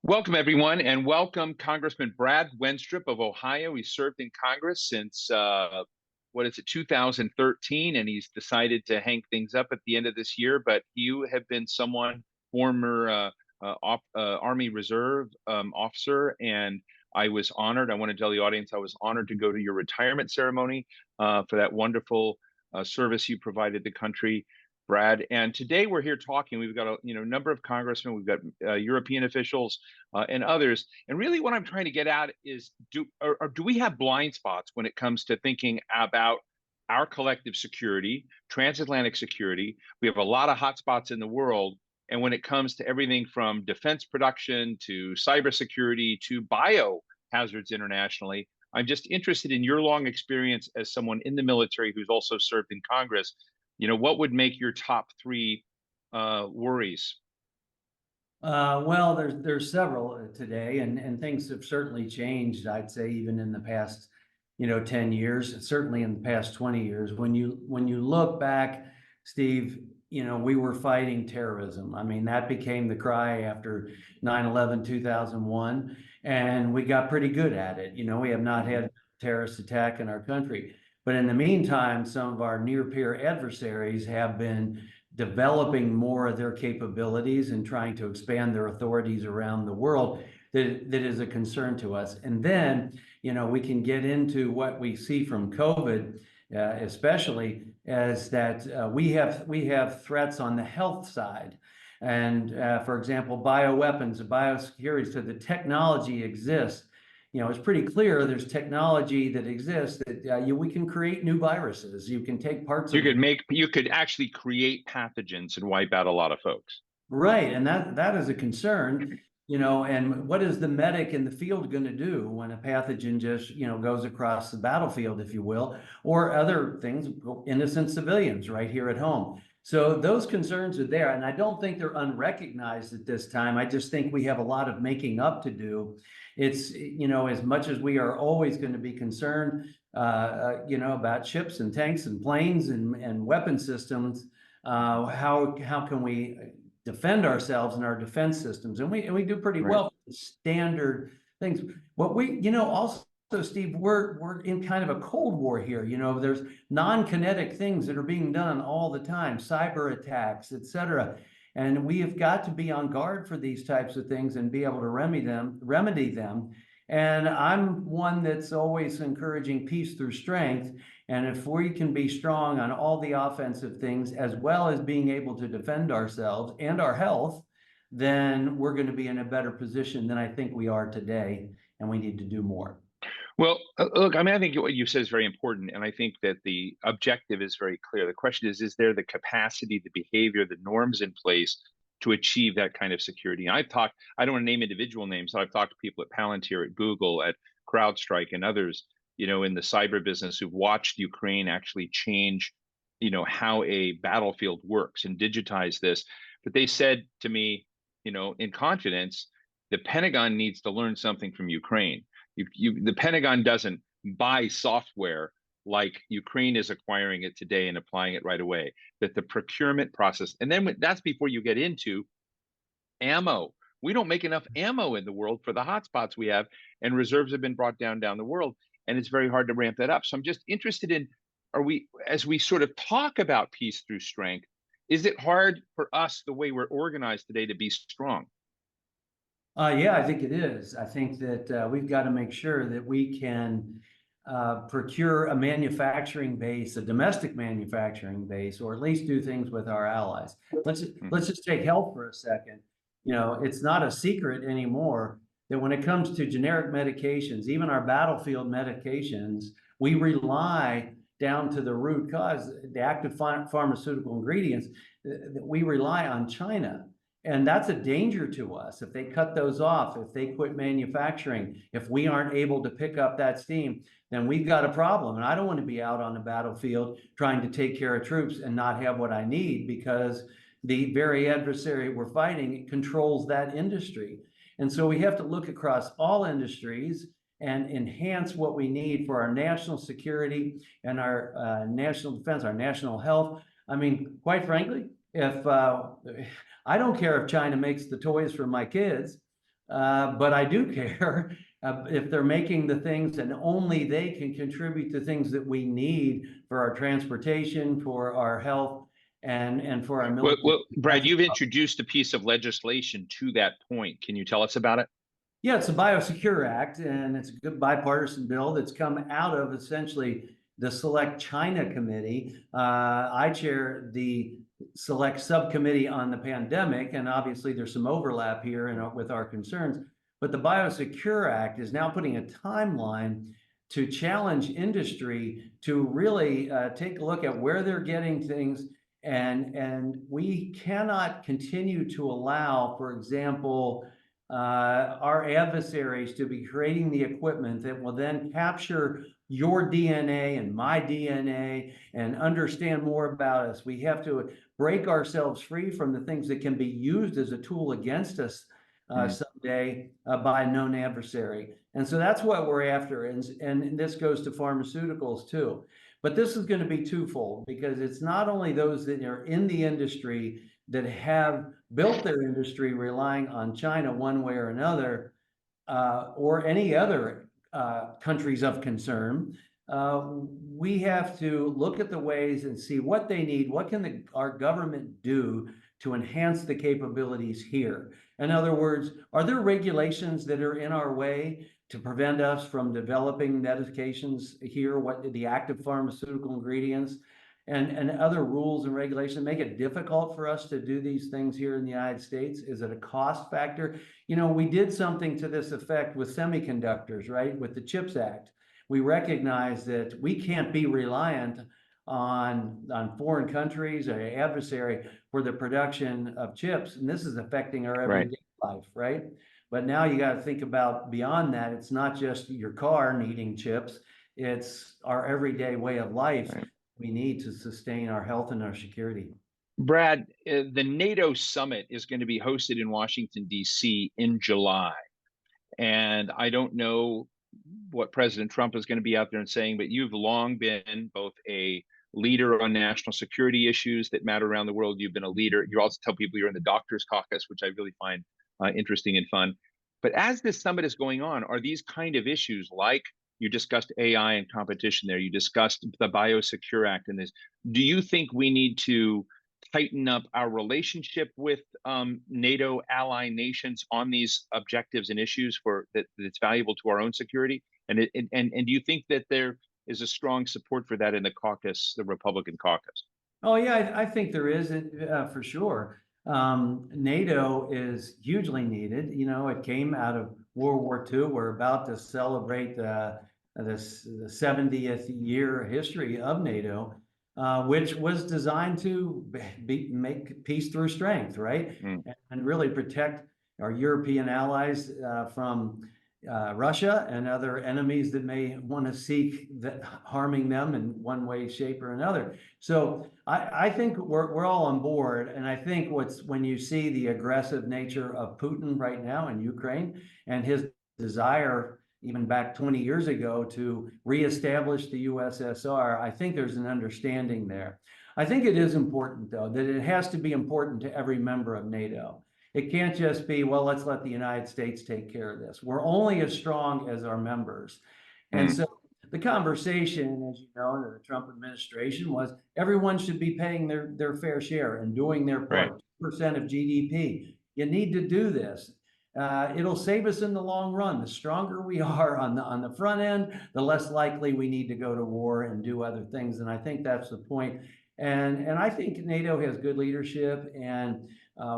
Welcome, everyone, and welcome Congressman Brad Wenstrup of Ohio. He served in Congress since, 2013, and he's decided to hang things up at the end of this year. But you have been someone, former Army Reserve officer, and I was honored. I want to tell the audience I was honored to go to your retirement ceremony for that wonderful service you provided the country. Brad. And today we're here talking. We've got a number of congressmen, we've got European officials and others. And really, what I'm trying to get at is, do we have blind spots when it comes to thinking about our collective security, transatlantic security? We have a lot of hotspots in the world, and when it comes to everything from defense production to cybersecurity to biohazards internationally, I'm just interested in your long experience as someone in the military who's also served in Congress. What would make your top three worries? Well, there's several today, and things have certainly changed. I'd say even in the past, 10 years, certainly in the past 20 years. When you look back, Steve, we were fighting terrorism. I mean, that became the cry after 9/11, 2001, and we got pretty good at it. We have not had a terrorist attack in our country. But in the meantime, some of our near-peer adversaries have been developing more of their capabilities and trying to expand their authorities around the world that is a concern to us. And then, we can get into what we see from COVID, especially as that we have threats on the health side. And for example, bioweapons and biosecurity, so the technology exists. It's pretty clear there's technology that exists that we can create new viruses. You can take parts of You could actually create pathogens and wipe out a lot of folks. right, and that is a concern. And what is the medic in the field going to do when a pathogen just goes across the battlefield, if you will, or other things, innocent civilians right here at home? So those concerns are there, and I don't think they're unrecognized at this time. I just think we have a lot of making up to do. It's, as much as we are always going to be concerned, about ships and tanks and planes and weapon systems, how can we defend ourselves in our defense systems? And we do pretty well with standard things. What we, also, Steve, we're in kind of a Cold War here. There's non-kinetic things that are being done all the time, cyber attacks, et cetera. And we have got to be on guard for these types of things and be able to remedy them. And I'm one that's always encouraging peace through strength. And if we can be strong on all the offensive things, as well as being able to defend ourselves and our health, then we're going to be in a better position than I think we are today. And we need to do more. Well, look, I mean, I think what you said is very important, and I think that the objective is very clear. The question is there the capacity, the behavior, the norms in place to achieve that kind of security? And I don't want to name individual names, but I've talked to people at Palantir, at Google, at CrowdStrike, and others, in the cyber business who've watched Ukraine actually change, how a battlefield works and digitize this. But they said to me, in confidence, the Pentagon needs to learn something from Ukraine. The Pentagon doesn't buy software like Ukraine is acquiring it today and applying it right away. That the procurement process, and then that's before you get into ammo. We don't make enough ammo in the world for the hotspots we have, and reserves have been brought down the world, and it's very hard to ramp that up. So I'm just interested in, as we sort of talk about peace through strength, is it hard for us, the way we're organized today, to be strong? Yeah, I think it is. I think that we've got to make sure that we can procure a manufacturing base, a domestic manufacturing base, or at least do things with our allies. Let's just take health for a second. It's not a secret anymore that when it comes to generic medications, even our battlefield medications, we rely down to the root cause, the active pharmaceutical ingredients, that we rely on China. And that's a danger to us. If they cut those off, if they quit manufacturing, if we aren't able to pick up that steam, then we've got a problem. And I don't want to be out on the battlefield trying to take care of troops and not have what I need, because the very adversary we're fighting controls that industry. And so we have to look across all industries and enhance what we need for our national security and our national defense, our national health. I mean, quite frankly, if I don't care if China makes the toys for my kids, but I do care if they're making the things and only they can contribute to things that we need for our transportation, for our health, and for our military. Well, Brad, you've introduced a piece of legislation to that point. Can you tell us about it? Yeah, it's a Biosecure Act, and it's a good bipartisan bill that's come out of essentially the Select China Committee. I chair the Select Subcommittee on the pandemic, and obviously there's some overlap here with our concerns. But the Biosecure Act is now putting a timeline to challenge industry to really take a look at where they're getting things. And we cannot continue to allow, for example, our adversaries to be creating the equipment that will then capture your DNA and my DNA and understand more about us. We have to break ourselves free from the things that can be used as a tool against us someday by a known adversary. And so that's what we're after. And this goes to pharmaceuticals too. But this is going to be twofold, because it's not only those that are in the industry that have built their industry relying on China one way or another, or any other countries of concern. We have to look at the ways and see what they need. What can our government do to enhance the capabilities here? In other words, are there regulations that are in our way to prevent us from developing medications here, what the active pharmaceutical ingredients and other rules and regulations make it difficult for us to do these things here in the United States? Is it a cost factor? You know, we did something to this effect with semiconductors, right? With the CHIPS Act. We recognize that we can't be reliant on foreign countries or adversary for the production of chips. And this is affecting our everyday life, right? But now you got to think about beyond that. It's not just your car needing chips. It's our everyday way of life. We need to sustain our health and our security. Brad, the NATO summit is going to be hosted in Washington, D.C. in July. And I don't know what President Trump is going to be out there and saying, but you've long been both a leader on national security issues that matter around the world. You've been a leader. You also tell people you're in the Doctors Caucus, which I really find interesting and fun. But as this summit is going on, are these kind of issues, like you discussed AI and competition there, you discussed the Biosecure Act and this, do you think we need to tighten up our relationship with NATO ally nations on these objectives and issues that's valuable to our own security? And do you think that there is a strong support for that in the caucus, the Republican caucus? Oh yeah, I think there is, for sure. NATO is hugely needed. You know, it came out of World War II. We're about to celebrate the 70th year history of NATO, which was designed to make peace through strength, right? And really protect our European allies from Russia and other enemies that may want to seek harming them in one way, shape, or another. So I think we're all on board. And I think when you see the aggressive nature of Putin right now in Ukraine and his desire, even back 20 years ago, to reestablish the USSR, I think there's an understanding there. I think it is important, though, that it has to be important to every member of NATO. It can't just be, well, let's let the United States take care of this. We're only as strong as our members. And so the conversation, as you know, in the Trump administration was everyone should be paying their fair share and doing their part, 2% of GDP. You need to do this. It'll save us in the long run. The stronger we are on the front end, the less likely we need to go to war and do other things. And I think that's the point. And I think NATO has good leadership, and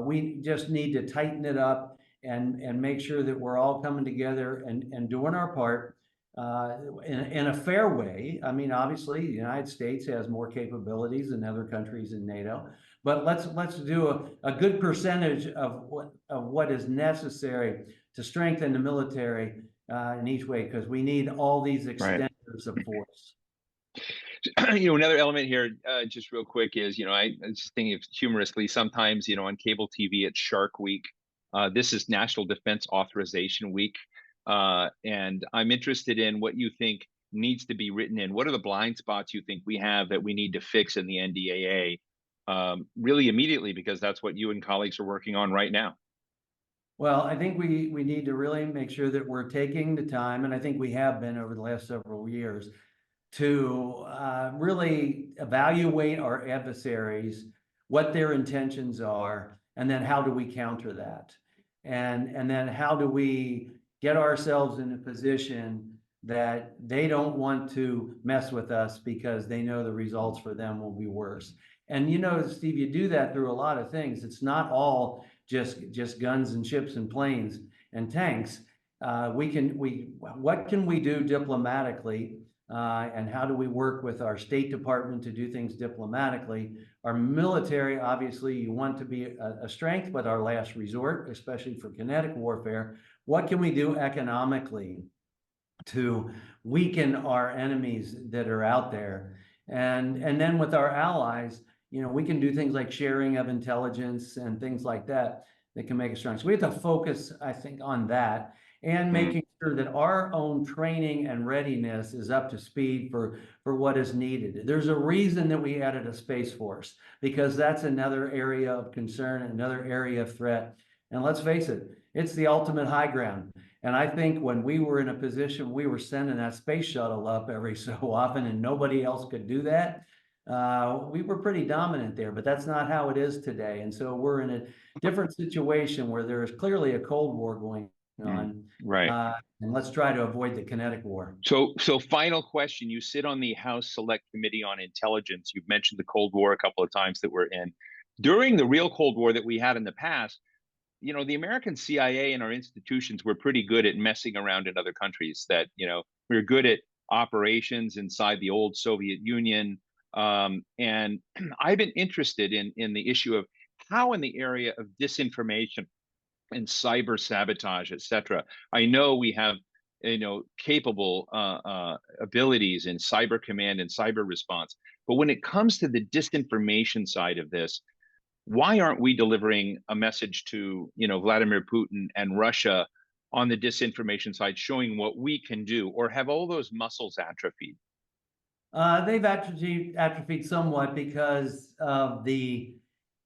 we just need to tighten it up and make sure that we're all coming together and doing our part in a fair way. I mean, obviously, the United States has more capabilities than other countries in NATO, but let's do a good percentage of what is necessary to strengthen the military in each way, because we need all these extenders of force. You know, another element here, just real quick, is, you know, I just thinking of humorously, sometimes, you know, on cable TV, it's Shark Week. This is National Defense Authorization Week. And I'm interested in what you think needs to be written in. What are the blind spots you think we have that we need to fix in the NDAA really immediately, because that's what you and colleagues are working on right now? Well, I think we need to really make sure that we're taking the time, and I think we have been over the last several years, to really evaluate our adversaries, what their intentions are, and then how do we counter that? And then how do we get ourselves in a position that they don't want to mess with us because they know the results for them will be worse. And you know, Steve, you do that through a lot of things. It's not all just guns and ships and planes and tanks. What can we do diplomatically, and how do we work with our State Department to do things diplomatically? Our military, obviously, you want to be a strength, but our last resort, especially for kinetic warfare. What can we do economically to weaken our enemies that are out there? And then with our allies, you know, we can do things like sharing of intelligence and things like that that can make us strong. So we have to focus, I think, on that, and making sure that our own training and readiness is up to speed for what is needed. There's a reason that we added a Space Force, because that's another area of concern, another area of threat. And let's face it, it's the ultimate high ground. And I think when we were in a position, we were sending that space shuttle up every so often, and nobody else could do that. We were pretty dominant there, but that's not how it is today. And so we're in a different situation where there is clearly a Cold War going on. Right. And let's try to avoid the kinetic war. So final question. You sit on the House Select Committee on Intelligence. You've mentioned the Cold War a couple of times that we're in. During the real Cold War that we had in the past, you know, the American CIA and our institutions were pretty good at messing around in other countries. That, you know, we were good at operations inside the old Soviet Union. And I've been interested in the issue of how in the area of disinformation and cyber sabotage, et cetera. I know we have, you know, capable abilities in cyber command and cyber response, but when it comes to the disinformation side of this, why aren't we delivering a message to, you know, Vladimir Putin and Russia on the disinformation side, showing what we can do, or have all those muscles atrophied? They've atrophied somewhat because of the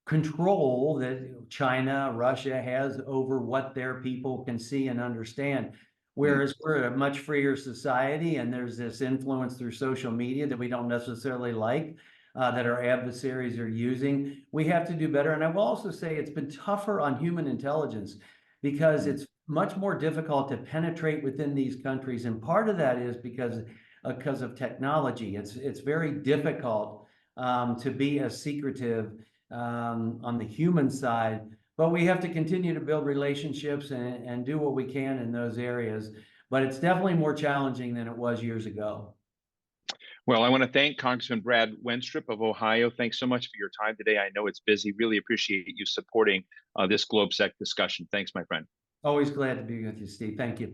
control that China, Russia has over what their people can see and understand. Whereas we're a much freer society, and there's this influence through social media that we don't necessarily like, that our adversaries are using. We have to do better. And I will also say it's been tougher on human intelligence because it's much more difficult to penetrate within these countries. And part of that is because of technology. It's very difficult to be as secretive on the human side, but we have to continue to build relationships and do what we can in those areas. But it's definitely more challenging than it was years ago. Well, I want to thank Congressman Brad Wenstrup of Ohio. Thanks so much for your time today. I know it's busy. Really appreciate you supporting this GLOBSEC discussion. Thanks, my friend. Always glad to be with you, Steve. Thank you.